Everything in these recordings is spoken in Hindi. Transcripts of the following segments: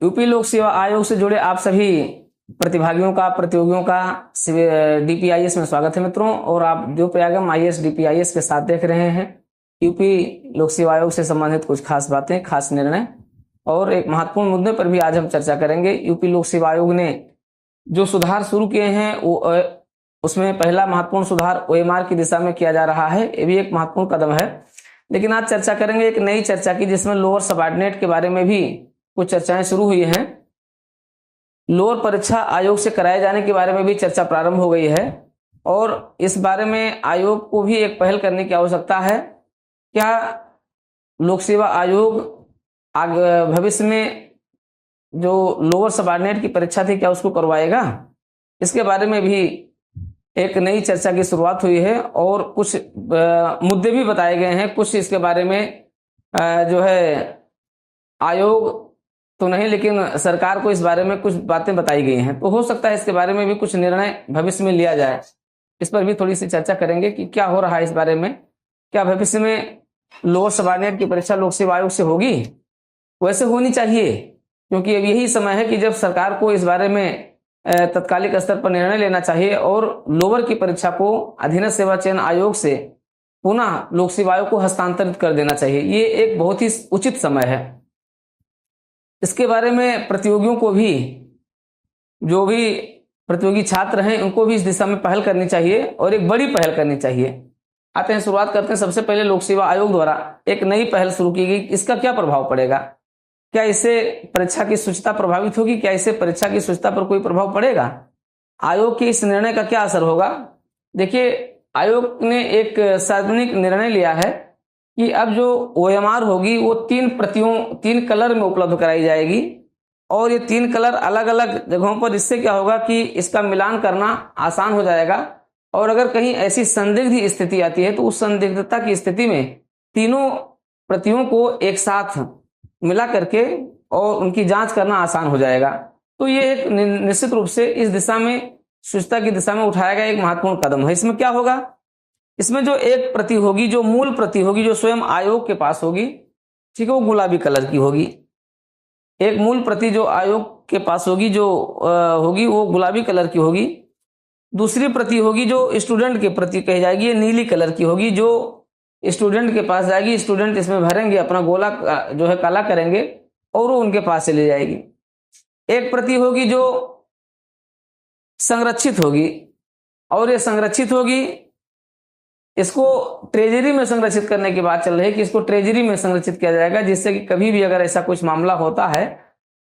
यूपी लोक सेवा आयोग से जुड़े आप सभी प्रतिभागियों का, प्रतियोगियों का डीपीआईएस में स्वागत है मित्रों। और आप जो प्रयागम आईएएस डीपीआईएस के साथ देख रहे हैं यूपी लोक सेवा आयोग से संबंधित कुछ खास बातें, खास निर्णय और एक महत्वपूर्ण मुद्दे पर भी आज हम चर्चा करेंगे। यूपी लोक सेवा आयोग ने जो सुधार शुरू किए हैं उसमें पहला महत्वपूर्ण सुधार ओएमआर की दिशा में किया जा रहा है। ये भी एक महत्वपूर्ण कदम है। लेकिन आज चर्चा करेंगे एक नई चर्चा की, जिसमें लोअर सबऑर्डिनेट के बारे में भी कुछ चर्चाएं शुरू हुई हैं। लोअर परीक्षा आयोग से कराए जाने के बारे में भी चर्चा प्रारंभ हो गई है और इस बारे में आयोग को भी एक पहल करने की आवश्यकता है। क्या लोक सेवा आयोग भविष्य में जो लोअर सबऑर्डिनेट की परीक्षा थी क्या उसको करवाएगा? इसके बारे में भी एक नई चर्चा की शुरुआत हुई है और कुछ मुद्दे भी बताए गए हैं। कुछ इसके बारे में जो है आयोग तो नहीं, लेकिन सरकार को इस बारे में कुछ बातें बताई गई हैं, तो हो सकता है इसके बारे में भी कुछ निर्णय भविष्य में लिया जाए। इस पर भी थोड़ी सी चर्चा करेंगे कि क्या हो रहा है इस बारे में। क्या भविष्य में लोअर सबऑर्डिनेट की परीक्षा लोक सेवा आयोग से होगी? वैसे होनी चाहिए, क्योंकि अब यही समय है कि जब सरकार को इस बारे में तत्कालिक स्तर पर निर्णय लेना चाहिए और लोअर की परीक्षा को अधीनस्थ सेवा चयन आयोग से पुनः लोक सेवा आयोग को हस्तांतरित कर देना चाहिए। ये एक बहुत ही उचित समय है। इसके बारे में प्रतियोगियों को भी, जो भी प्रतियोगी छात्र हैं उनको भी इस दिशा में पहल करनी चाहिए और एक बड़ी पहल करनी चाहिए। आते हैं, शुरुआत करते हैं। सबसे पहले लोक सेवा आयोग द्वारा एक नई पहल शुरू की गई। इसका क्या प्रभाव पड़ेगा? क्या इससे परीक्षा की शुचिता प्रभावित होगी? क्या इससे परीक्षा की शुचिता पर कोई प्रभाव पड़ेगा? आयोग के इस निर्णय का क्या असर होगा? देखिए, आयोग ने एक सार्वजनिक निर्णय लिया है कि अब जो ओएमआर होगी वो 3 कलर में उपलब्ध कराई जाएगी और ये 3 कलर अलग अलग जगहों पर। इससे क्या होगा कि इसका मिलान करना आसान हो जाएगा और अगर कहीं ऐसी संदिग्ध स्थिति आती है तो उस संदिग्धता की स्थिति में तीनों प्रतियों को एक साथ मिला करके और उनकी जांच करना आसान हो जाएगा। तो ये एक निश्चित रूप से इस दिशा में, शुचिता की दिशा में उठाया गया एक महत्वपूर्ण कदम है। इसमें क्या होगा? इसमें जो एक प्रति होगी, जो मूल प्रति होगी, जो स्वयं आयोग के पास होगी, ठीक है, वो गुलाबी कलर की होगी। एक मूल प्रति जो आयोग के पास होगी, जो होगी वो गुलाबी कलर की होगी। दूसरी प्रति होगी जो स्टूडेंट के प्रति कही जाएगी, ये नीली कलर की होगी, जो स्टूडेंट के पास जाएगी। स्टूडेंट इसमें भरेंगे, अपना गोला जो है काला करेंगे और वो उनके पास चली जाएगी। एक प्रति होगी जो संरक्षित होगी और ये संरक्षित होगी, इसको ट्रेजरी में संरक्षित करने की बात चल रही है कि इसको ट्रेजरी में संरक्षित किया जाएगा, जिससे कि कभी भी अगर ऐसा कुछ मामला होता है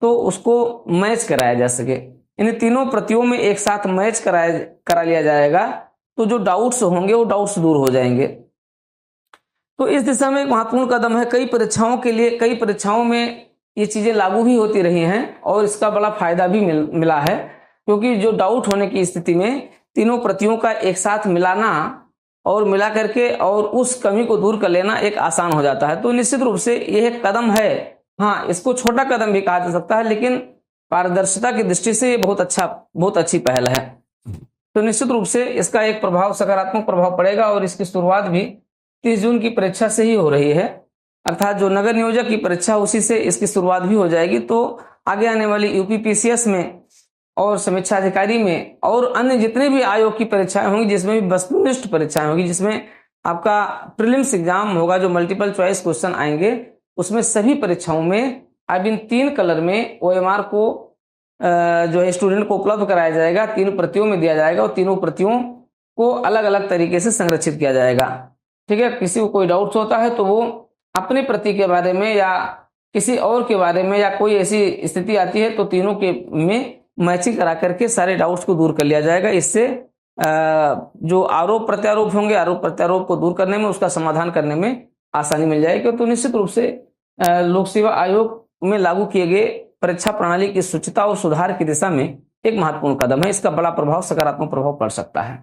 तो उसको मैच कराया जा सके। इन तीनों प्रतियों में एक साथ मैच करा लिया जाएगा, तो जो डाउट्स होंगे वो डाउट्स दूर हो जाएंगे। तो इस दिशा में एक महत्वपूर्ण कदम है। कई परीक्षाओं के लिए, कई परीक्षाओं में ये चीजें लागू भी होती रही हैं और इसका बड़ा फायदा भी मिला है, क्योंकि जो डाउट होने की स्थिति में तीनों प्रतियों का एक साथ मिलाना और मिला करके और उस कमी को दूर कर लेना एक आसान हो जाता है। तो निश्चित रूप से यह एक कदम है। हाँ, इसको छोटा कदम भी कहा जा सकता है, लेकिन पारदर्शिता की दृष्टि से ये बहुत अच्छी पहल है। तो निश्चित रूप से इसका एक प्रभाव, सकारात्मक प्रभाव पड़ेगा और इसकी शुरुआत भी 30 जून की परीक्षा से ही हो रही है, अर्थात जो नगर नियोजक की परीक्षा उसी से इसकी शुरुआत भी हो जाएगी। तो आगे आने वाली यूपीपीसीएस में और समीक्षा अधिकारी में और अन्य जितने भी आयोग की परीक्षाएं होंगी, जिसमें भी वस्तुनिष्ठ परीक्षाएं होंगी, जिसमें आपका प्रीलिम्स एग्जाम होगा, जो मल्टीपल चॉइस क्वेश्चन आएंगे, उसमें सभी परीक्षाओं में अब इन 3 कलर में ओएमआर को जो है स्टूडेंट को उपलब्ध कराया जाएगा, 3 प्रतियों में दिया जाएगा और तीनों प्रतियों को अलग अलग तरीके से संरक्षित किया जाएगा। ठीक है, किसी को कोई डाउट्स होता है तो वो अपनी प्रति के बारे में या किसी और के बारे में, या कोई ऐसी स्थिति आती है तो तीनों के में मैचिंग करा करके सारे डाउट्स को दूर कर लिया जाएगा। इससे जो आरोप प्रत्यारोप होंगे, आरोप प्रत्यारोप को दूर करने में, उसका समाधान करने में आसानी मिल जाएगी। तो निश्चित रूप से लोक सेवा आयोग में लागू किए गए परीक्षा प्रणाली की शुचिता और सुधार की दिशा में एक महत्वपूर्ण कदम है। इसका बड़ा प्रभाव, सकारात्मक प्रभाव पड़ सकता है।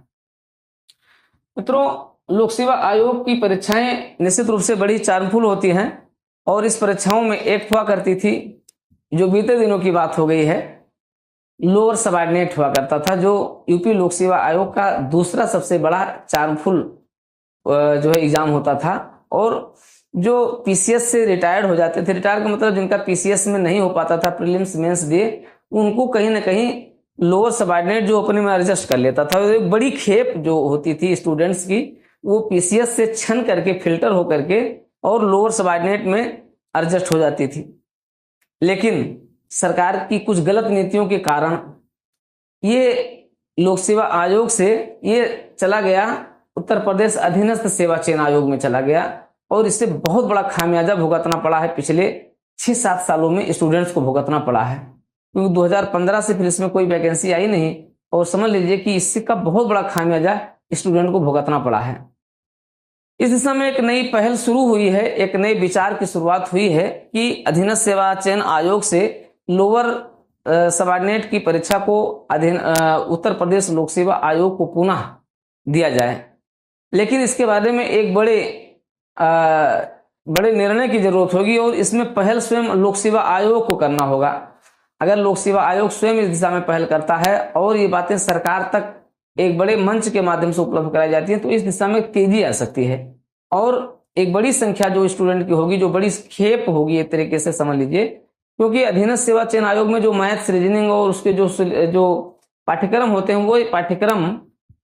मित्रों, लोक सेवा आयोग की परीक्षाएं निश्चित रूप से बड़ी चार्मफुल होती हैं और इस परीक्षाओं में एक हुआ करती थी, जो बीते दिनों की बात हो गई है, लोअर सबऑर्डिनेट हुआ करता था, जो यूपी लोक सेवा आयोग का दूसरा सबसे बड़ा चार्मफुल जो है एग्जाम होता था। और जो पीसीएस से रिटायर्ड हो जाते थे, रिटायर का मतलब जिनका पीसीएस में नहीं हो पाता था प्रीलिम्स मेंस दे, उनको कहीं ना कहीं लोअर सबऑर्डिनेट जो अपने में एडजस्ट कर लेता था। एक बड़ी खेप जो होती थी स्टूडेंट्स की, वो पीसीएस से छन करके फिल्टर हो करके और लोअर सबऑर्डिनेट में एडजस्ट हो जाती थी। लेकिन सरकार की कुछ गलत नीतियों के कारण ये लोक सेवा आयोग से ये चला गया उत्तर प्रदेश अधीनस्थ सेवा चयन आयोग में चला गया, और इससे बहुत बड़ा खामियाजा भुगतना पड़ा है। पिछले 6-7 सालों में स्टूडेंट्स को भुगतना पड़ा है, क्योंकि 2015 से फिर इसमें कोई वैकेंसी आई नहीं, और समझ लीजिए कि इससे का बहुत बड़ा खामियाजा स्टूडेंट को भुगतना पड़ा है। इस दिशा में एक नई पहल शुरू हुई है, एक नए विचार की शुरुआत हुई है कि अधीनस्थ सेवा चयन आयोग से लोअर सबऑर्डिनेट की परीक्षा को उत्तर प्रदेश लोक सेवा आयोग को पुनः दिया जाए। लेकिन इसके बारे में एक बड़े निर्णय की जरूरत होगी, और इसमें पहल स्वयं लोक सेवा आयोग को करना होगा। अगर लोक सेवा आयोग स्वयं इस दिशा में पहल करता है और ये बातें सरकार तक एक बड़े मंच के माध्यम से उपलब्ध कराई जाती है, तो इस दिशा में तेजी आ सकती है, और एक बड़ी संख्या जो स्टूडेंट की होगी, जो बड़ी खेप होगी एक तरीके से समझ लीजिए। क्योंकि अधीनस्थ सेवा चयन आयोग में जो मैथ्स, रीजनिंग और उसके जो पाठ्यक्रम होते हैं, वो पाठ्यक्रम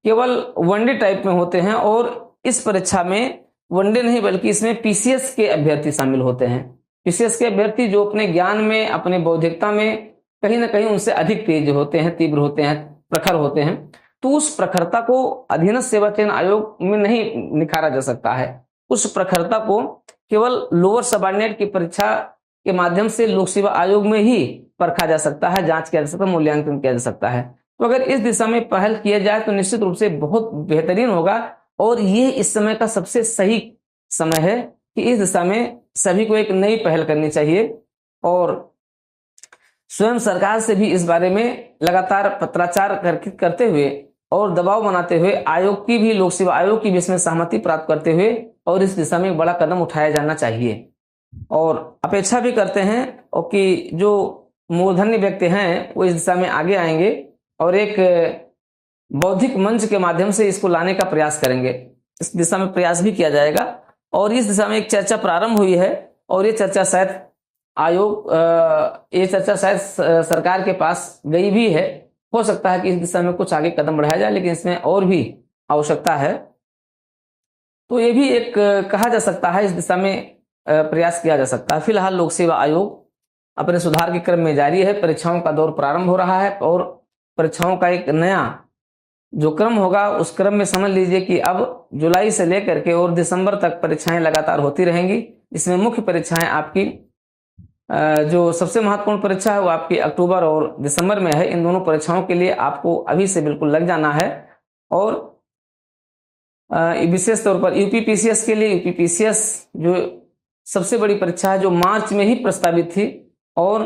केवल वनडे टाइप में होते हैं, और इस परीक्षा में वनडे नहीं बल्कि इसमें पीसीएस के अभ्यर्थी शामिल होते हैं। पीसीएस के अभ्यर्थी जो अपने ज्ञान में, अपने बौद्धिकता में कहीं ना कहीं उनसे अधिक तेज होते हैं, तीव्र होते हैं, प्रखर होते हैं। तो उस प्रखरता को अधीनस्थ सेवा चयन आयोग में नहीं निखारा जा सकता है। उस प्रखरता को केवल लोअर सबऑर्डिनेट की परीक्षा के माध्यम से लोक सेवा आयोग में ही परखा जा सकता है, जांच किया जा सकता है, मूल्यांकन किया जा सकता है। तो अगर इस दिशा में पहल किया जाए तो निश्चित रूप से बहुत बेहतरीन होगा, और ये इस समय का सबसे सही समय है कि इस दिशा में सभी को एक नई पहल करनी चाहिए, और स्वयं सरकार से भी इस बारे में लगातार पत्राचार करते हुए और दबाव बनाते हुए आयोग की भी, लोक सेवा आयोग की भी इसमें सहमति प्राप्त करते हुए, और इस दिशा में एक बड़ा कदम उठाया जाना चाहिए। और अपेक्षा भी करते हैं और कि जो मूर्धन्य व्यक्ति हैं वो इस दिशा में आगे आएंगे और एक बौद्धिक मंच के माध्यम से इसको लाने का प्रयास करेंगे। इस दिशा में प्रयास भी किया जाएगा, और इस दिशा में एक चर्चा प्रारंभ हुई है, और ये चर्चा शायद सरकार के पास गई भी है। हो सकता है कि इस दिशा में कुछ आगे कदम बढ़ाया जाए, लेकिन इसमें और भी आवश्यकता है। तो ये भी एक कहा जा सकता है, इस दिशा में प्रयास किया जा सकता है। फिलहाल लोक सेवा आयोग अपने सुधार के क्रम में जारी है। परीक्षाओं का दौर प्रारंभ हो रहा है, और परीक्षाओं का एक नया जो क्रम होगा, उस क्रम में समझ लीजिए कि अब जुलाई से लेकर के और दिसंबर तक परीक्षाएं लगातार होती रहेंगी। इसमें मुख्य परीक्षाएं आपकी जो सबसे महत्वपूर्ण परीक्षा है वो आपकी अक्टूबर और दिसंबर में है। इन दोनों परीक्षाओं के लिए आपको अभी से बिल्कुल लग जाना है, और विशेष तौर पर यूपीपीसीएस के लिए, यूपीपीसीएस जो सबसे बड़ी परीक्षा है, जो मार्च में ही प्रस्तावित थी और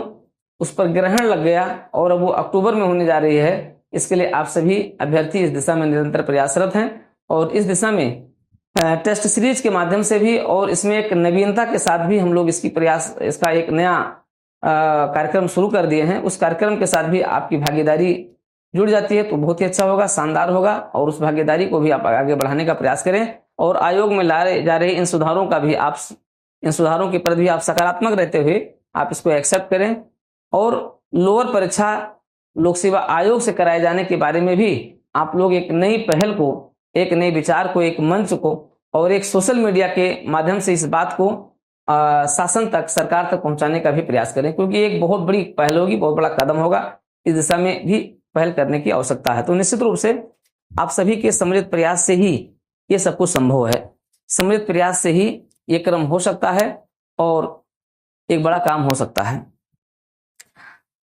उस पर ग्रहण लग गया और अब वो अक्टूबर में होने जा रही है। इसके लिए आप सभी अभ्यर्थी इस दिशा में निरंतर प्रयासरत हैं, और इस दिशा में टेस्ट सीरीज के माध्यम से भी, और इसमें एक नवीनता के साथ भी हम लोग इसका एक नया कार्यक्रम शुरू कर दिए हैं। उस कार्यक्रम के साथ भी आपकी भागीदारी जुड़ जाती है तो बहुत ही अच्छा होगा, शानदार होगा, और उस भागीदारी को भी आप आगे बढ़ाने का प्रयास करें। और आयोग में लाए जा रहे इन सुधारों के प्रति भी आप सकारात्मक रहते हुए आप इसको एक्सेप्ट करें, और लोअर परीक्षा लोक सेवा आयोग से कराए जाने के बारे में भी आप लोग एक नई पहल को, एक नए विचार को, एक मंच को और एक सोशल मीडिया के माध्यम से इस बात को शासन तक, सरकार तक पहुंचाने का भी प्रयास करें, क्योंकि एक बहुत बड़ी पहल होगी, बहुत बड़ा कदम होगा। इस दिशा में भी पहल करने की आवश्यकता है। तो निश्चित रूप से आप सभी के सम्मिलित प्रयास से ही ये सब कुछ संभव है। सम्मिलित प्रयास से ही ये क्रम हो सकता है और एक बड़ा काम हो सकता है।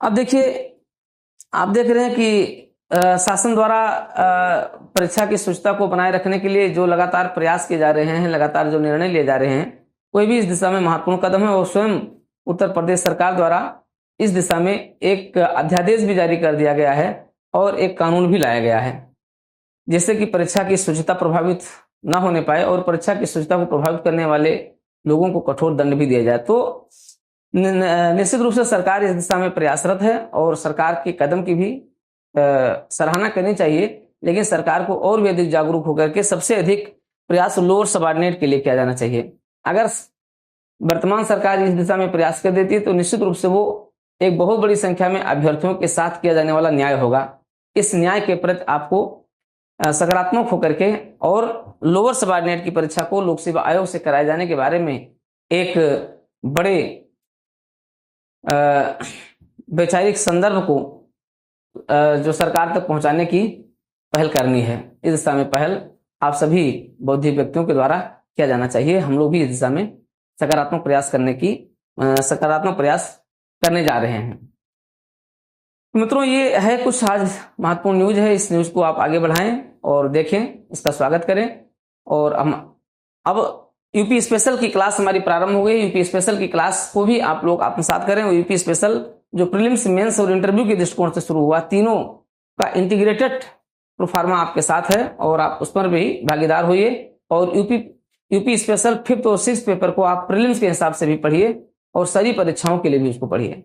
अब देखिए, आप देख रहे हैं कि शासन द्वारा परीक्षा की शुचिता को बनाए रखने के लिए जो लगातार प्रयास किए जा रहे हैं, लगातार जो निर्णय लिए जा रहे हैं, कोई भी इस दिशा में महत्वपूर्ण कदम है। और स्वयं उत्तर प्रदेश सरकार द्वारा इस दिशा में एक अध्यादेश भी जारी कर दिया गया है और एक कानून भी लाया गया है, जिससे कि परीक्षा की शुचिता प्रभावित न होने पाए और परीक्षा की शुचिता को प्रभावित करने वाले लोगों को कठोर दंड भी दिया जाए। तो निश्चित रूप से सरकार इस दिशा में प्रयासरत है और सरकार के कदम की भी सराहना करनी चाहिए, लेकिन सरकार को और भी अधिक जागरूक होकर के सबसे अधिक प्रयास लोअर सबऑर्डिनेट के लिए किया जाना चाहिए। अगर वर्तमान सरकार इस दिशा में प्रयास कर देती है तो निश्चित रूप से वो एक बहुत बड़ी संख्या में अभ्यर्थियों के साथ किया जाने वाला न्याय होगा। इस न्याय के प्रति आपको सकारात्मक होकर के और लोअर सबऑर्डिनेट की परीक्षा को लोक सेवा आयोग से कराए जाने के बारे में एक बड़े वैचारिक संदर्भ को जो सरकार तक पहुंचाने की पहल करनी है। इस दिशा में पहल आप सभी बौद्धिक व्यक्तियों के द्वारा किया जाना चाहिए। हम लोग भी इस दिशा में सकारात्मक प्रयास करने जा रहे हैं। मित्रों, ये है कुछ आज महत्वपूर्ण न्यूज है। इस न्यूज को आप आगे बढ़ाएं और देखें, इसका स्वागत करें। और हम अब यूपी स्पेशल की क्लास हमारी प्रारंभ हो गई। यूपी स्पेशल की क्लास को भी आप लोग आत्मसात करें। और यूपी स्पेशल जो प्रीलिम्स, मेंस और इंटरव्यू के दृष्टिकोण से शुरू हुआ, तीनों का इंटीग्रेटेड प्रोफार्मा आपके साथ है और आप उस पर भी भागीदार होइए। और यूपी स्पेशल 5th और 6th पेपर को आप प्रीलिम्स के हिसाब से भी पढ़िए और सारी परीक्षाओं के लिए भी उसको पढ़िए।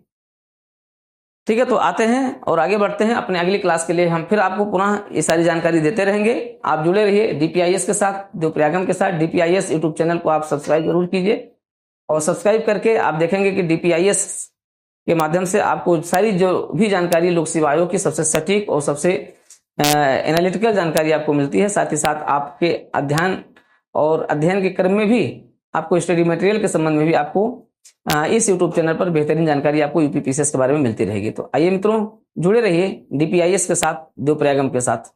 ठीक है, तो आते हैं और आगे बढ़ते हैं अपने अगली क्लास के लिए। हम फिर आपको पुनः ये सारी जानकारी देते रहेंगे। आप जुड़े रहिए डीपीआईएस के साथ, देवप्रयागम के साथ। डीपीआईएस यूट्यूब चैनल को आप सब्सक्राइब जरूर कीजिए और सब्सक्राइब करके आप देखेंगे कि डीपीआईएस के माध्यम से आपको सारी जो भी जानकारी लोक सेवा आयोग की सबसे सटीक और सबसे एनालिटिकल जानकारी आपको मिलती है। साथ ही साथ आपके अध्ययन के क्रम में भी आपको स्टडी मटेरियल के संबंध में भी आपको इस यूट्यूब चैनल पर बेहतरीन जानकारी आपको यूपीपीसीएस के बारे में मिलती रहेगी। तो आइए मित्रों, जुड़े रहिए डीपीआईएस के साथ, देवप्रयागम के साथ।